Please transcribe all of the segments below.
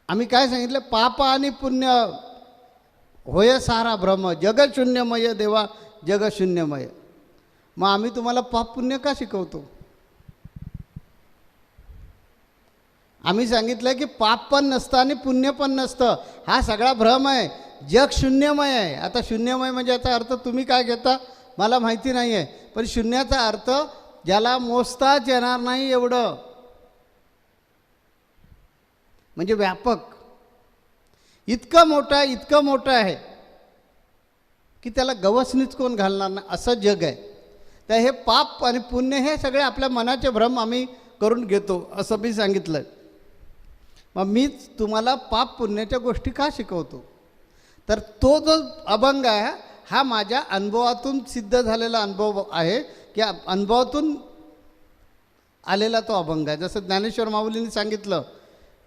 आम्ही काय सांगितलं, पाप आणि पुण्य होय सारा भ्रम, जगशून्यमय देवा जगशून्यमय. मग आम्ही तुम्हाला पाप पुण्य का शिकवतो? आम्ही सांगितलं की पाप पण नसतं आणि पुण्य पण नसतं, हा सगळा भ्रम आहे, जग शून्यमय आहे. आता शून्यमय म्हणजे याचा अर्थ तुम्ही काय घेता मला माहिती नाही आहे, पण शून्याचा अर्थ ज्याला मोजताच येणार नाही एवढं, म्हणजे व्यापक, इतकं मोठं आहे की त्याला गवसणीच कोण घालणार नाही, असं जग आहे. तर हे पाप आणि पुण्य हे सगळे आपल्या मनाचे भ्रम आम्ही करून घेतो, असं मी सांगितलं. मग मीच तुम्हाला पाप पुण्याच्या गोष्टी का शिकवतो? तर तो जो अभंग आहे हा माझ्या अनुभवातून सिद्ध झालेला अनुभव आहे, की अनुभवातून आलेला तो अभंग आहे. जसं ज्ञानेश्वर माऊलींनी सांगितलं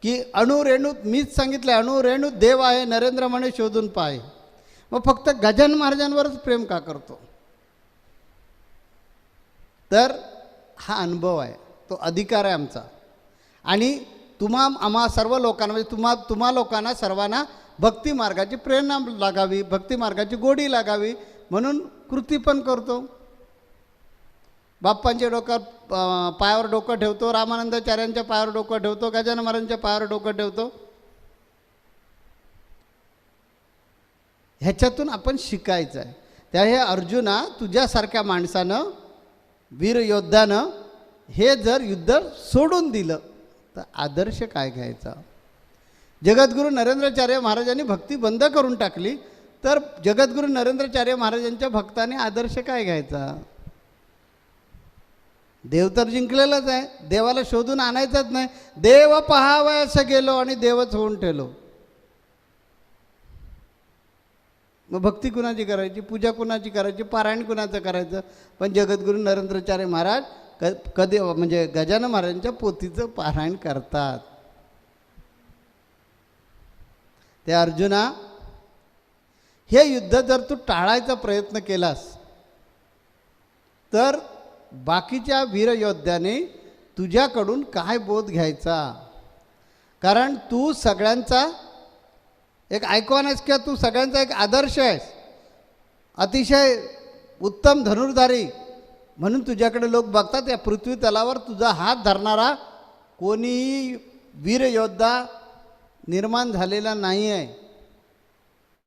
की अणुरेणू, मीच सांगितलं अणुरेणू देव आहे, नरेंद्र म्हणे शोधून पाय. मग फक्त गजानन महाराजांवरच प्रेम का करतो? तर हा अनुभव आहे, तो अधिकार आहे आमचा. आणि आम्हा सर्व लोकांना, म्हणजे तुम्हा लोकांना सर्वांना भक्ती मार्गाची प्रेरणा लागावी, भक्ती मार्गाची गोडी लागावी म्हणून कृती पण करतो. बाप्पांच्या डोक्यावर पायावर डोकं ठेवतो, रामानंदाचार्यांच्या पायावर डोकं ठेवतो, गजानन महाराजांच्या पायावर डोकं ठेवतो. ह्याच्यातून आपण शिकायचं आहे. त्या हे अर्जुना, तुझ्यासारख्या माणसानं, वीर योद्धानं हे जर युद्ध सोडून दिलं तर आदर्श काय घ्यायचा? जगद्गुरू नरेंद्राचार्य महाराजांनी भक्ती बंद करून टाकली तर जगद्गुरू नरेंद्राचार्य महाराजांच्या भक्ताने आदर्श काय घ्यायचा? देव तर जिंकलेलाच आहे, देवाला शोधून आणायचंच नाही. देव पहावयास गेलो आणि देवच होऊन ठेवलो. मग भक्ती कुणाची करायची, पूजा कुणाची करायची, पारायण कुणाचं करायचं? पण जगद्गुरू नरेंद्राचार्य महाराज कधी म्हणजे गजानन महाराजांच्या पोथीचं पारायण करतात. ते अर्जुना, हे युद्ध जर तू टाळायचा प्रयत्न केलास तर बाकीच्या वीरयोद्ध्याने तुझ्याकडून काय बोध घ्यायचा? कारण तू सगळ्यांचा एक आयकॉन आहेस किंवा तू सगळ्यांचा एक आदर्श आहेस, अतिशय उत्तम धनुर्धारी म्हणून तुझ्याकडे लोक बघतात. या पृथ्वी तलावर तुझा हात धरणारा कोणीही वीरयोद्धा निर्माण झालेला नाही आहे.